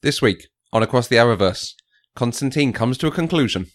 This week, on Across the Arrowverse, Constantine comes to a conclusion.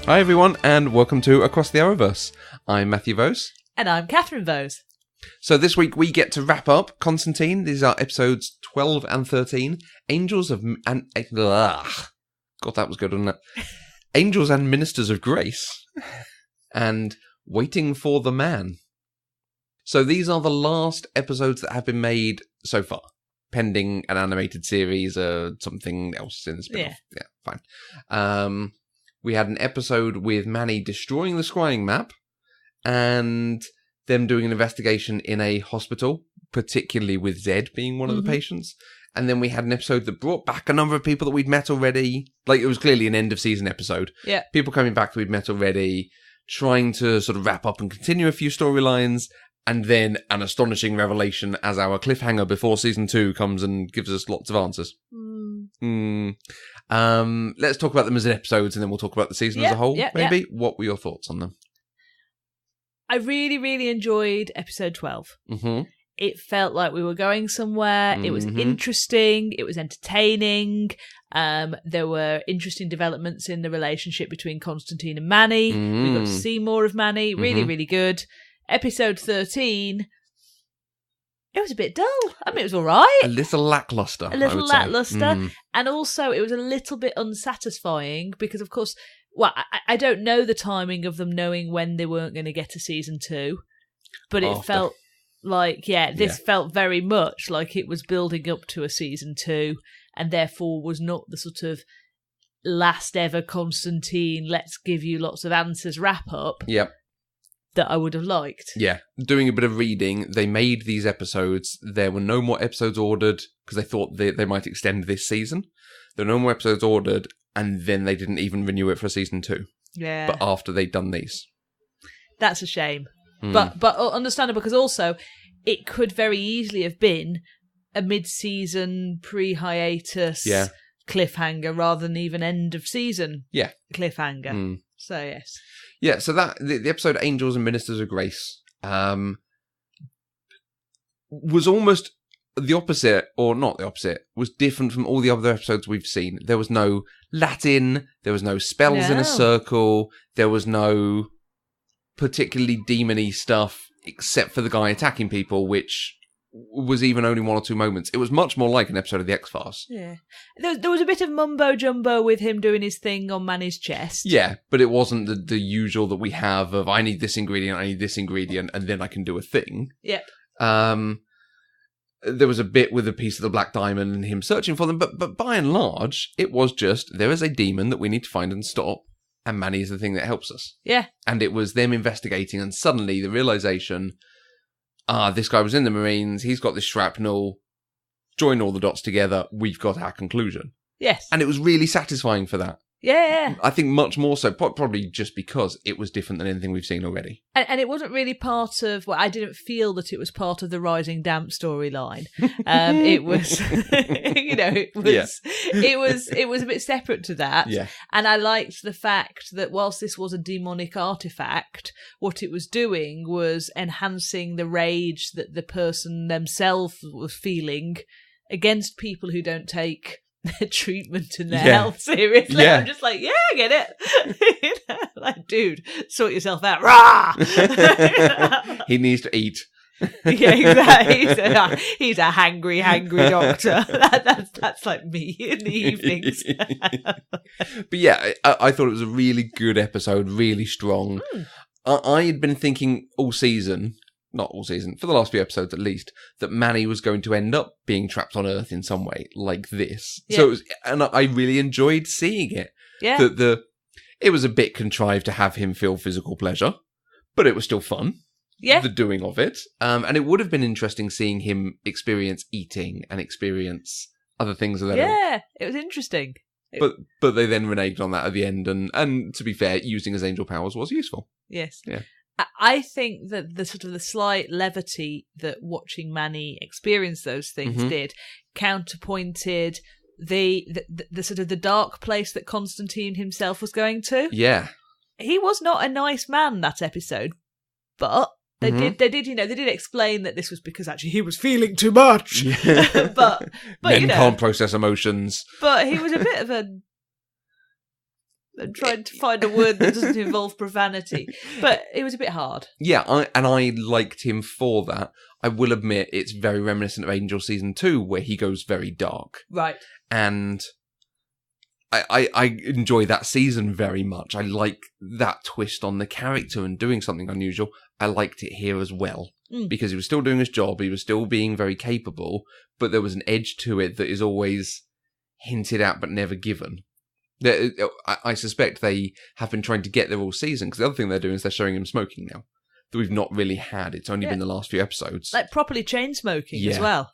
Hi everyone, and welcome to Across the Arrowverse. I'm Matthew Vose. And I'm Catherine Vose. So this week we get to wrap up Constantine. These are episodes 12 and 13. Angels of... God, that was good, wasn't it? Angels and Ministers of Grace. And Waiting for the Man. So these are the last episodes that have been made so far. Pending an animated series or something else in the spin-off. Yeah, fine. We had an episode with Manny destroying the scrying map and them doing an investigation in a hospital, particularly with Zed being one of the patients. And then we had an episode that brought back a number of people that we'd met already. Like, it was clearly an end-of-season episode. Yeah. People coming back that we'd met already, trying to sort of wrap up and continue a few storylines, and then an astonishing revelation as our cliffhanger before Season 2 comes and gives us lots of answers. Let's talk about them as episodes, and then we'll talk about the season as a whole, maybe. Yeah. What were your thoughts on them? I really, really enjoyed episode 12. It felt like we were going somewhere. It was interesting. It was entertaining. There were interesting developments in the relationship between Constantine and Manny. We got to see more of Manny. Really, really good. Episode 13... it was a bit dull. I mean, it was all right. A little lackluster. And also, it was a little bit unsatisfying because, of course, well, I don't know the timing of them knowing when they weren't going to get to Season 2, but it felt like, this felt very much like it was building up to a Season 2 and therefore was not the sort of last ever Constantine, let's give you lots of answers wrap-up. Yep. That I would have liked. Yeah. Doing a bit of reading, they made these episodes. There were no more episodes ordered because they thought they might extend this season. There were no more episodes ordered, and then they didn't even renew it for Season 2. Yeah. But after they'd done these. That's a shame. But understandable, because also it could very easily have been a mid-season, pre-hiatus cliffhanger rather than even end-of-season cliffhanger. So, yes. Yeah, so that the episode Angels and Ministers of Grace was almost the opposite, or not the opposite, was different from all the other episodes we've seen. There was no Latin, there was no spells in a circle, there was no particularly demon-y stuff, except for the guy attacking people, which was even only one or two moments. It was much more like an episode of The X-Files. Yeah. There was a bit of mumbo-jumbo with him doing his thing on Manny's chest. Yeah, but it wasn't the usual that we have of, I need this ingredient, and then I can do a thing. Yep. There was a bit with a piece of the Black Diamond and him searching for them, but by and large, it was just, there is a demon that we need to find and stop, and Manny is the thing that helps us. Yeah. And it was them investigating, and suddenly the realization... this guy was in the Marines, he's got this shrapnel, join all the dots together, we've got our conclusion. Yes. And it was really satisfying for that. Yeah. I think much more so, probably just because it was different than anything we've seen already. And it wasn't really part of, I didn't feel that it was part of the Rising Damp storyline. It was, it was a bit separate to that. Yeah. And I liked the fact that whilst this was a demonic artifact, what it was doing was enhancing the rage that the person themselves was feeling against people who don't take their treatment and their health seriously. I'm just like, I get it. Like, dude, sort yourself out. Rah! He needs to eat. Yeah, exactly. He's a hangry doctor. That's like me in the evenings. But yeah, I thought it was a really good episode, really strong. I had been thinking all season, not all season, for the last few episodes at least, that Manny was going to end up being trapped on Earth in some way, like this. Yeah. So, I really enjoyed seeing it. Yeah. It was a bit contrived to have him feel physical pleasure, but it was still fun. Yeah. The doing of it. And it would have been interesting seeing him experience eating and experience other things. That it was interesting. But they then reneged on that at the end, and to be fair, using his angel powers was useful. Yes. Yeah. I think that the sort of the slight levity that watching Manny experience those things did counterpointed the sort of the dark place that Constantine himself was going to. Yeah. He was not a nice man that episode, but they did explain that this was because actually he was feeling too much. but Men can't process emotions. But he was a bit of I'm trying to find a word that doesn't involve profanity, but it was a bit hard. Yeah, I liked him for that. I will admit it's very reminiscent of Angel Season 2, where he goes very dark. Right. And I enjoy that season very much. I like that twist on the character and doing something unusual. I liked it here as well, because he was still doing his job, he was still being very capable, but there was an edge to it that is always hinted at but never given. I suspect they have been trying to get there all season, because the other thing they're doing is they're showing him smoking now, that we've not really had. It's only been the last few episodes. Like properly chain smoking as well.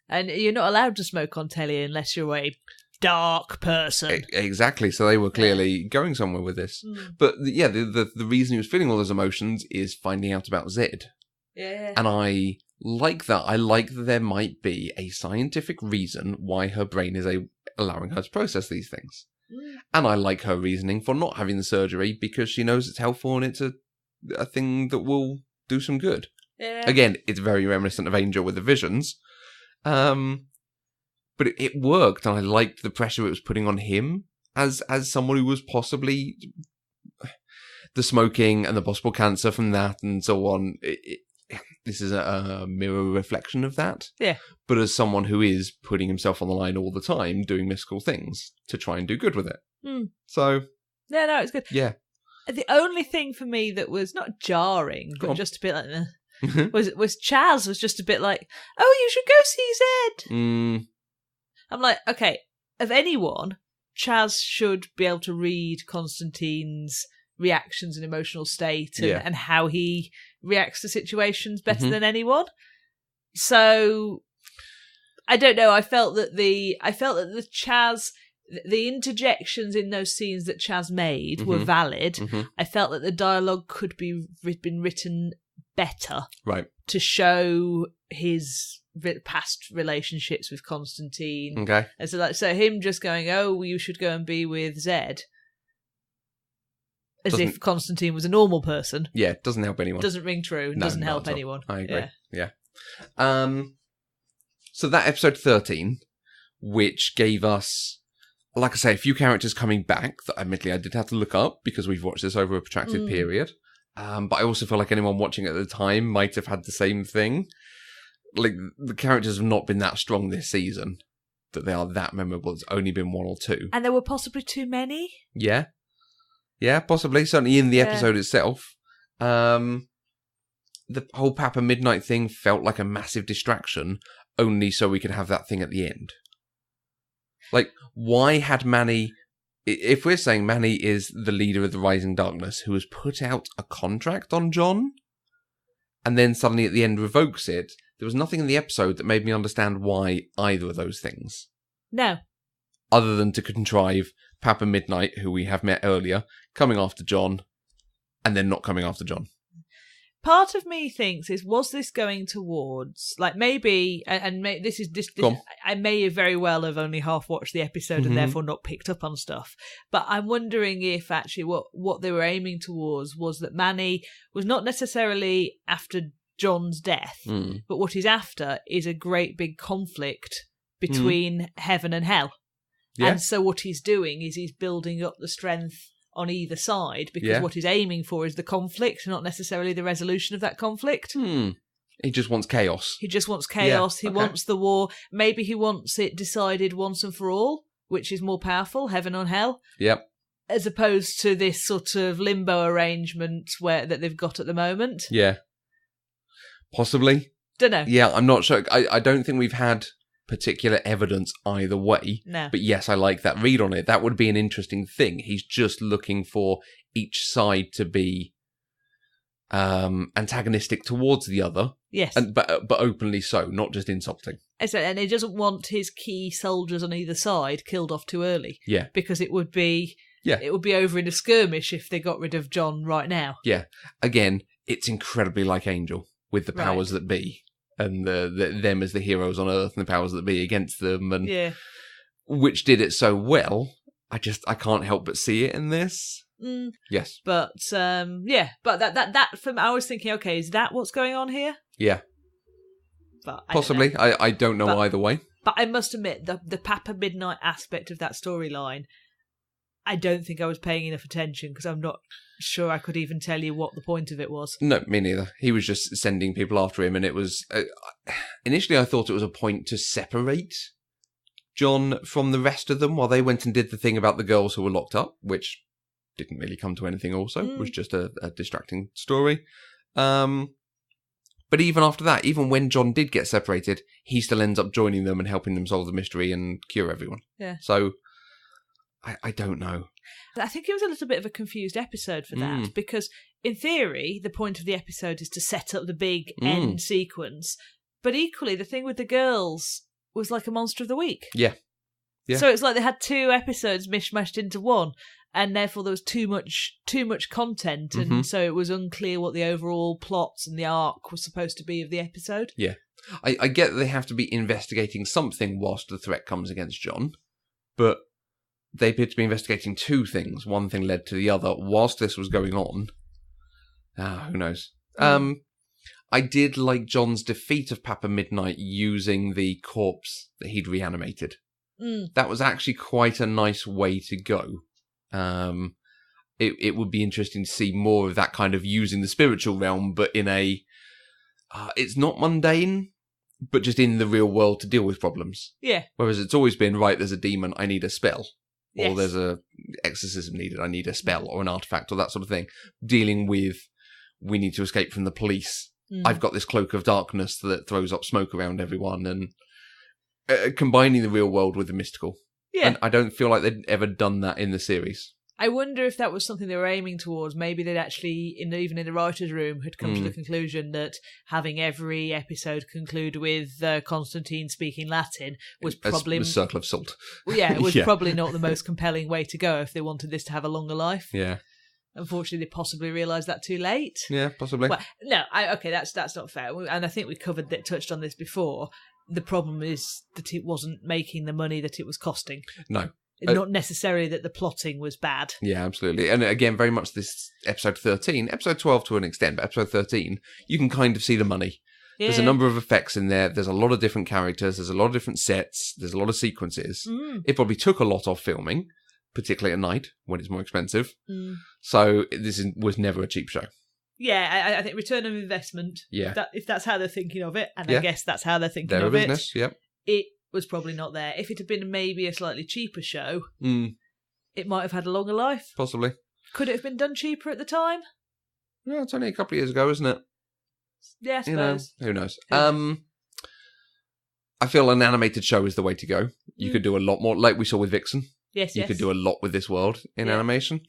And you're not allowed to smoke on telly unless you're a dark person. Exactly, so they were clearly going somewhere with this. But the reason he was feeling all those emotions is finding out about Zed. Yeah. And I like that. I like that there might be a scientific reason why her brain is allowing her to process these things. And I like her reasoning for not having the surgery, because she knows it's helpful and it's a thing that will do some good. Yeah. Again, it's very reminiscent of Angel with the visions. But it worked, and I liked the pressure it was putting on him as someone who was possibly the smoking and the possible cancer from that and so on. This is a mirror reflection of that. Yeah. But as someone who is putting himself on the line all the time, doing mystical things to try and do good with it. So. Yeah, no, it's good. Yeah. The only thing for me that was not jarring, but just a bit like, was Chaz was just a bit like, oh, you should go see Zed. I'm like, okay, of anyone, Chaz should be able to read Constantine's reactions and emotional state and how he reacts to situations better than anyone. So I don't know. I felt that the Chaz, the interjections in those scenes that Chaz made were valid. I felt that the dialogue could be been written better, right, to show his past relationships with Constantine. Okay, and so him just going, "Oh, you should go and be with Zed," as if Constantine was a normal person. Yeah, doesn't help anyone. Doesn't ring true. And doesn't help anyone. I agree. Yeah. So that episode 13, which gave us, like I say, a few characters coming back that admittedly I did have to look up because we've watched this over a protracted period. But I also feel like anyone watching at the time might have had the same thing. Like, the characters have not been that strong this season, that they are that memorable. It's only been one or two. And there were possibly too many? Yeah. Yeah, possibly. Certainly in the episode itself. The whole Papa Midnight thing felt like a massive distraction, only so we could have that thing at the end. Like, why had Manny... If we're saying Manny is the leader of the Rising Darkness who has put out a contract on John, and then suddenly at the end revokes it, there was nothing in the episode that made me understand why either of those things. No. Other than to contrive Papa Midnight, who we have met earlier, coming after John, and then not coming after John. Part of me thinks was this going towards, like, maybe, this I may very well have only half watched the episode and therefore not picked up on stuff, but I'm wondering if actually what they were aiming towards was that Manny was not necessarily after John's death, but what he's after is a great big conflict between heaven and hell. Yeah. And so what he's doing is he's building up the strength on either side, because what he's aiming for is the conflict, not necessarily the resolution of that conflict. He just wants chaos. He wants the war. Maybe he wants it decided once and for all, which is more powerful, heaven or hell. Yep. As opposed to this sort of limbo arrangement that they've got at the moment. Yeah. Possibly. Don't know. Yeah, I'm not sure. I don't think we've had particular evidence either way. No. But yes, I like that read on it. That would be an interesting thing. He's just looking for each side to be antagonistic towards the other, Yes. But openly so, not just insulting. And he doesn't want his key soldiers on either side killed off too early. Yeah. Because it would be over in a skirmish if they got rid of John right now. Yeah. Again, it's incredibly like Angel with the powers that be and them as the heroes on Earth and the powers that be against them, and which did it so well. I can't help but see it in this. Yes. But but that from I was thinking, okay, is that what's going on here? Yeah. But possibly. I don't know either way. But I must admit, the Papa Midnight aspect of that storyline, I don't think I was paying enough attention because I'm not sure I could even tell you what the point of it was. No, me neither. He was just sending people after him, and it was... initially, I thought it was a point to separate John from the rest of them while they went and did the thing about the girls who were locked up, which didn't really come to anything also. It was just a distracting story. But even after that, even when John did get separated, he still ends up joining them and helping them solve the mystery and cure everyone. Yeah. So, I don't know. I think it was a little bit of a confused episode for that, because in theory, the point of the episode is to set up the big end sequence. But equally, the thing with the girls was like a Monster of the Week. Yeah. So it's like they had 2 episodes mishmashed into one, and therefore there was too much content, and so it was unclear what the overall plots and the arc was supposed to be of the episode. Yeah. I get that they have to be investigating something whilst the threat comes against John, but they appeared to be investigating 2 things. One thing led to the other whilst this was going on. Who knows? I did like John's defeat of Papa Midnight using the corpse that he'd reanimated. That was actually quite a nice way to go. It would be interesting to see more of that kind of using the spiritual realm, but in a... it's not mundane, but just in the real world to deal with problems. Yeah. Whereas it's always been, right, there's a demon, I need a spell. Yes. Or there's a exorcism needed, I need a spell or an artifact or that sort of thing. Dealing with, we need to escape from the police. I've got this cloak of darkness that throws up smoke around everyone, and combining the real world with the mystical. Yeah. And I don't feel like they'd ever done that in the series. I wonder if that was something they were aiming towards. Maybe they'd actually, even in the writer's room, had come to the conclusion that having every episode conclude with Constantine speaking Latin was probably... A circle of salt. Well, yeah, it was probably not the most compelling way to go if they wanted this to have a longer life. Yeah. Unfortunately, they possibly realised that too late. Yeah, possibly. Well, no, that's not fair. And I think we touched on this before. The problem is that it wasn't making the money that it was costing. No. Not necessarily that the plotting was bad. Yeah, absolutely. And again, very much this episode 13, episode 12 to an extent, but episode 13, you can kind of see the money. Yeah. There's a number of effects in there. There's a lot of different characters. There's a lot of different sets. There's a lot of sequences. It probably took a lot of filming, particularly at night when it's more expensive. So was never a cheap show. Yeah, I think return on investment. Yeah. If that's how they're thinking of it, and I guess that's how they're thinking Their of business, it. Yep. It was probably not there. If it had been maybe a slightly cheaper show, it might have had a longer life. Possibly. Could it have been done cheaper at the time? Yeah, it's only a couple of years ago, isn't it? Yeah, I suppose. Who knows? I feel an animated show is the way to go. You could do a lot more, like we saw with Vixen. Yes, You could do a lot with this world in animation.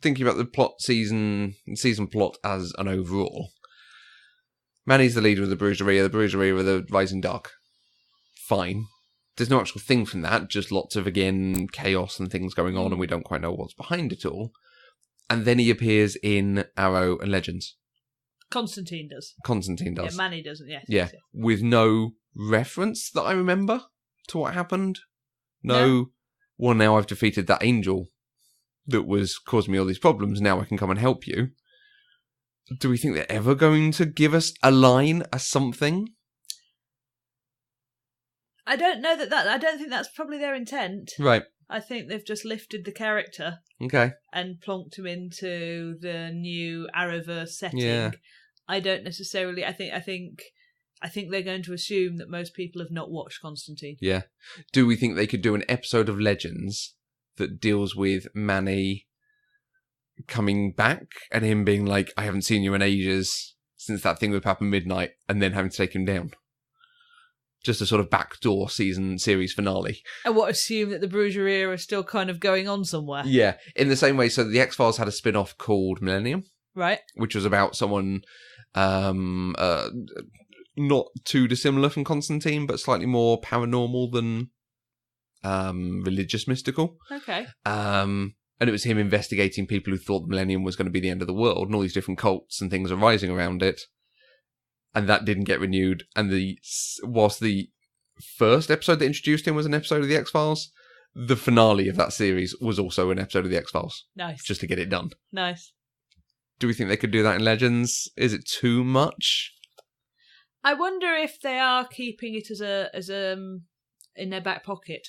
Thinking about the season plot as an overall. Manny's the leader of the Bruiseria. The Bruiseria are the Rising Dark. Fine. There's no actual thing from that, just lots of, again, chaos and things going on, and we don't quite know what's behind it all. And then he appears in Arrow and Legends. Constantine does. Yeah, Manny doesn't, yes. Yeah, with no reference that I remember to what happened. No. Well, now I've defeated that angel that was causing me all these problems. Now I can come and help you. Do we think they're ever going to give us a line, a something? I don't know I don't think that's probably their intent. Right. I think they've just lifted the character. Okay. And plonked him into the new Arrowverse setting. Yeah. I don't necessarily. I think they're going to assume that most people have not watched Constantine. Yeah. Do we think they could do an episode of Legends that deals with Manny coming back and him being like, I haven't seen you in ages since that thing with Papa Midnight, and then having to take him down? Just a sort of backdoor series finale. And assume that the Bruiseria are still kind of going on somewhere? Yeah. In the same way, so the X-Files had a spin-off called Millennium. Right. Which was about someone not too dissimilar from Constantine, but slightly more paranormal than religious mystical. Okay. And it was him investigating people who thought the millennium was going to be the end of the world, and all these different cults and things arising around it. And that didn't get renewed. And whilst the first episode that introduced him was an episode of The X-Files, the finale of that series was also an episode of The X-Files. Nice. Just to get it done. Nice. Do we think they could do that in Legends? Is it too much? I wonder if they are keeping it as in their back pocket,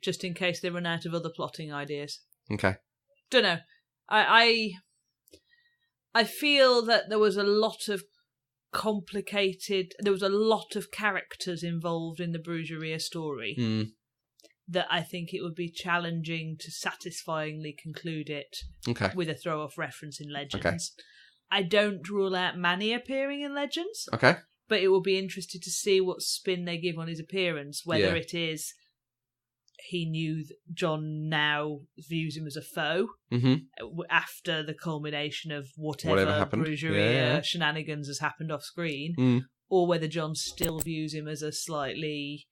just in case they run out of other plotting ideas. Okay. Don't know. I feel that there was a lot of there was a lot of characters involved in the Brujeria story that I think it would be challenging to satisfyingly conclude it with a throw-off reference in Legends. Okay. I don't rule out Manny appearing in Legends. Okay. But it will be interesting to see what spin they give on his appearance, whether it is he knew that John now views him as a foe after the culmination of whatever Brujeria shenanigans has happened off screen, or whether John still views him as a slightly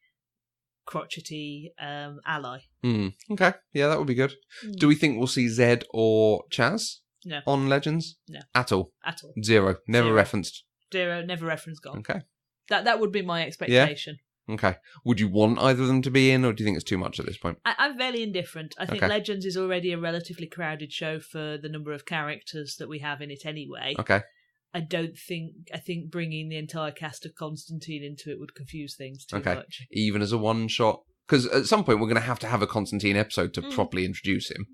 crotchety ally. Okay, yeah, that would be good. Do we think we'll see Zed or Chaz on Legends? No. At all? At all. Zero. Never referenced? Zero, never referenced gone. Okay. That would be my expectation. Yeah? Okay. Would you want either of them to be in, or do you think it's too much at this point? I'm fairly indifferent. I think Legends is already a relatively crowded show for the number of characters that we have in it anyway. Okay. I think bringing the entire cast of Constantine into it would confuse things too much. Even as a one-shot? Because at some point we're going to have a Constantine episode to properly introduce him.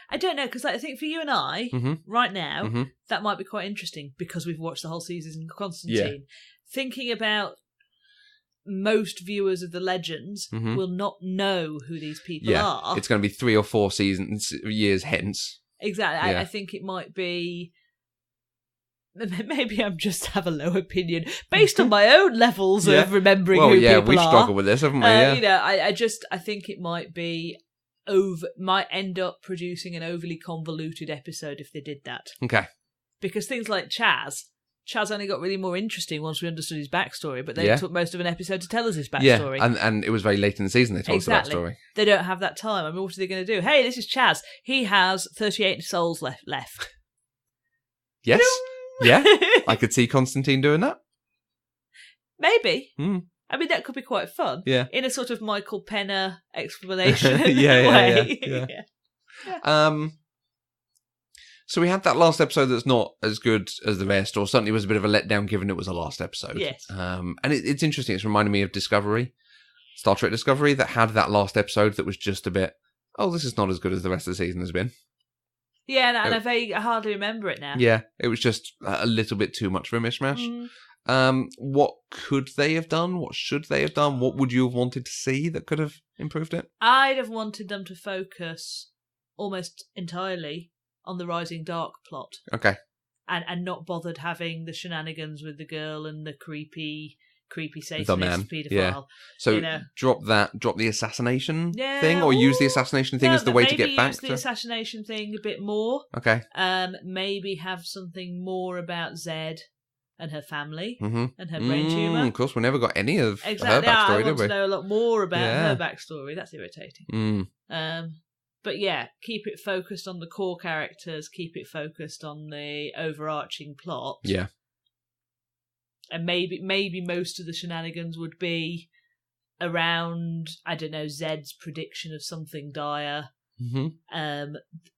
I don't know, because I think for you and I, right now, that might be quite interesting because we've watched the whole season of Constantine. Yeah. Thinking about most viewers of the Legends will not know who these people are. It's going to be 3 or 4 years hence. Exactly. Yeah. I think it might be... Maybe I'm just have a low opinion based on my own levels of remembering who people are. We've struggled with this, haven't we? I think it might be... might end up producing an overly convoluted episode if they did that. Okay. Because things like Chaz only got really more interesting once we understood his backstory, but they took most of an episode to tell us his backstory. Yeah, and it was very late in the season they told us the backstory. They don't have that time. I mean, what are they going to do? Hey, this is Chaz. He has 38 souls left. Yes. Yeah. I could see Constantine doing that. Maybe. I mean, that could be quite fun. Yeah. In a sort of Michael Penner explanation way. Yeah. So we had that last episode that's not as good as the rest, or certainly was a bit of a letdown given it was a last episode. Yes. And it's interesting. It's reminding me of Discovery, Star Trek Discovery, that had that last episode that was just a bit, this is not as good as the rest of the season has been. Yeah, and I hardly remember it now. Yeah, it was just a little bit too much for a mishmash. What could they have done? What should they have done? What would you have wanted to see that could have improved it? I'd have wanted them to focus almost entirely on the Rising Dark plot. Okay. And not bothered having the shenanigans with the girl and the creepy Satanist paedophile. Yeah. So drop the assassination thing, or use the assassination thing as the way to get back to... Maybe use the assassination thing a bit more. Okay. Maybe have something more about Zed and her family and her brain tumour. Of course, we never got any of her backstory, did we? I want to know a lot more about her backstory. That's irritating. But yeah, keep it focused on the core characters, keep it focused on the overarching plot. Yeah. And maybe most of the shenanigans would be around, I don't know, Zed's prediction of something dire,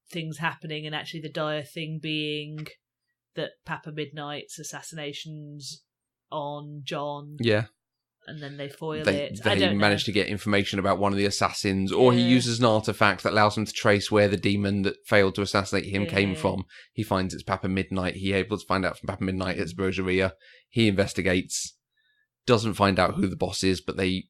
things happening, and actually the dire thing being that Papa Midnight's assassinations on John. Yeah. And then they foil it. They manage to get information about one of the assassins, or he uses an artifact that allows him to trace where the demon that failed to assassinate him came from. He finds it's Papa Midnight. He able to find out from Papa Midnight it's Brujeria. He investigates, doesn't find out who the boss is, but they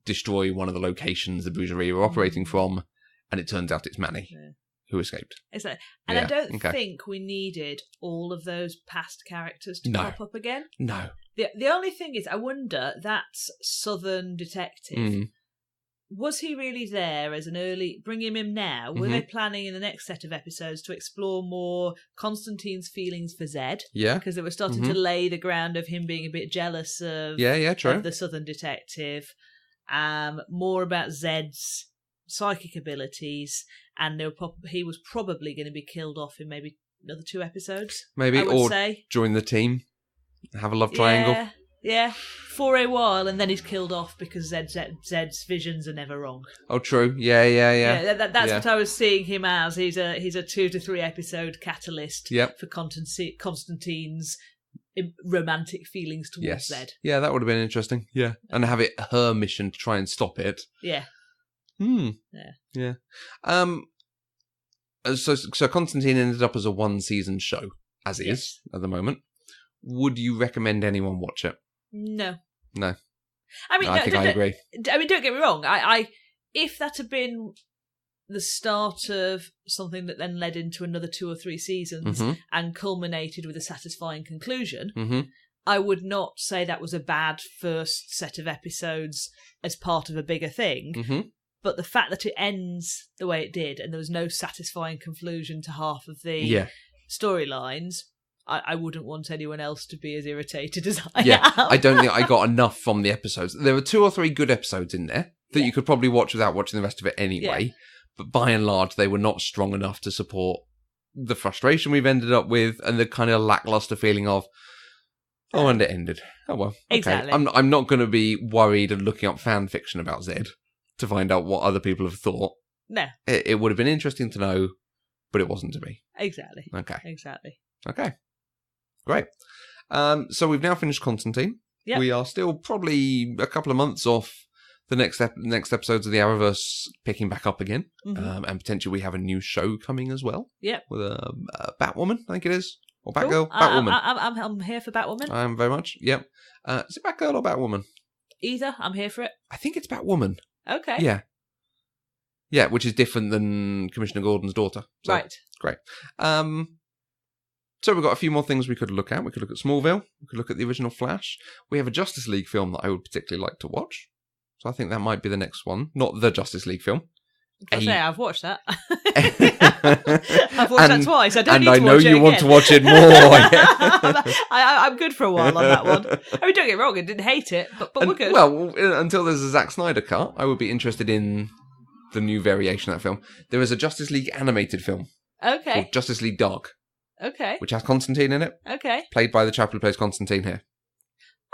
destroy one of the locations the Brujeria are operating from, and it turns out it's Manny. Yeah. Who escaped. Exactly. And I don't think we needed all of those past characters to pop up again. No. The only thing is, I wonder, that Southern detective, was he really there as an early... Bring him in now. Were they planning in the next set of episodes to explore more Constantine's feelings for Zed? Yeah. Because they were starting to lay the ground of him being a bit jealous of, true. of the Southern detective. More about Zed's psychic abilities. And he was probably going to be killed off in maybe another 2 episodes. Maybe, or say. Join the team. Have a love triangle. Yeah, for a while, and then he's killed off because Zed's visions are never wrong. Oh, true. Yeah. That's what I was seeing him as. He's a 2 to 3 episode catalyst for Constantine's romantic feelings towards Zed. Yeah, that would have been interesting. Yeah, and have it her mission to try and stop it. Yeah. Yeah. So Constantine ended up as a 1-season show, as is at the moment. Would you recommend anyone watch it? No. I mean, I think I agree. I mean, don't get me wrong. I if that had been the start of something that then led into another 2 or 3 seasons and culminated with a satisfying conclusion, I would not say that was a bad first set of episodes as part of a bigger thing. But the fact that it ends the way it did and there was no satisfying conclusion to half of the storylines, I wouldn't want anyone else to be as irritated as I am. I don't think I got enough from the episodes. There were 2 or 3 good episodes in there that you could probably watch without watching the rest of it anyway. But by and large, they were not strong enough to support the frustration we've ended up with and the kind of lackluster feeling of, and it ended. Oh, well. Okay. Exactly. I'm not going to be worried and looking up fan fiction about Zed to find out what other people have thought. No. It would have been interesting to know, but it wasn't to be. Exactly. Okay. Exactly. Okay. Great. So we've now finished Constantine. Yep. We are still probably a couple of months off the next episodes of the Arrowverse picking back up again. And potentially we have a new show coming as well. Yep. With a Batwoman, I think it is. Or Batgirl. Cool. Batwoman. I'm here for Batwoman. I am very much. Yep. Is it Batgirl or Batwoman? Either. I'm here for it. I think it's Batwoman. Okay. Yeah. Yeah, which is different than Commissioner Gordon's daughter. So, right. Great. So we've got a few more things we could look at. We could look at Smallville. We could look at the original Flash. We have a Justice League film that I would particularly like to watch. So I think that might be the next one. Not the Justice League film. I've watched that. I've watched that twice. I don't need to watch it again. And I know you want to watch it more. I'm good for a while on that one. I mean, don't get me wrong, I didn't hate it, but we're good. Well, until there's a Zack Snyder cut, I would be interested in the new variation of that film. There is a Justice League animated film. Okay. Called Justice League Dark. Okay. Which has Constantine in it. Okay. Played by the chap who plays Constantine here.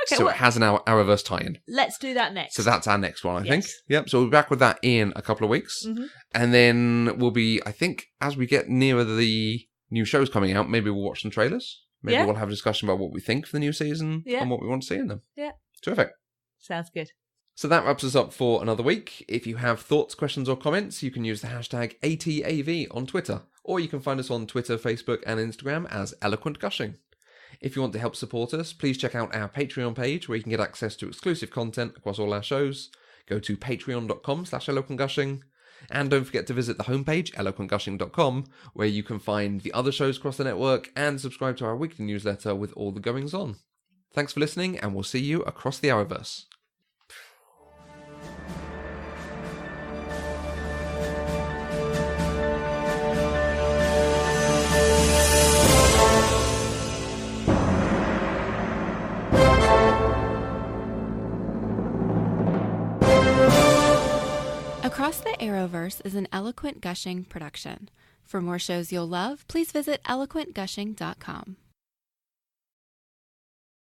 Okay. So it has an Arrowverse tie-in. Let's do that next. So that's our next one, I think. Yep. So we'll be back with that in a couple of weeks. And then we'll be, I think, as we get nearer the new shows coming out, maybe we'll watch some trailers. Maybe we'll have a discussion about what we think for the new season and what we want to see in them. Yeah. Terrific. Sounds good. So that wraps us up for another week. If you have thoughts, questions, or comments, you can use the hashtag ATAV on Twitter. Or you can find us on Twitter, Facebook, and Instagram as Eloquent Gushing. If you want to help support us, please check out our Patreon page where you can get access to exclusive content across all our shows. Go to patreon.com/eloquentgushing. And don't forget to visit the homepage, eloquentgushing.com, where you can find the other shows across the network and subscribe to our weekly newsletter with all the goings on. Thanks for listening, and we'll see you across the Arrowverse. Across the Arrowverse is an Eloquent Gushing production. For more shows you'll love, please visit eloquentgushing.com.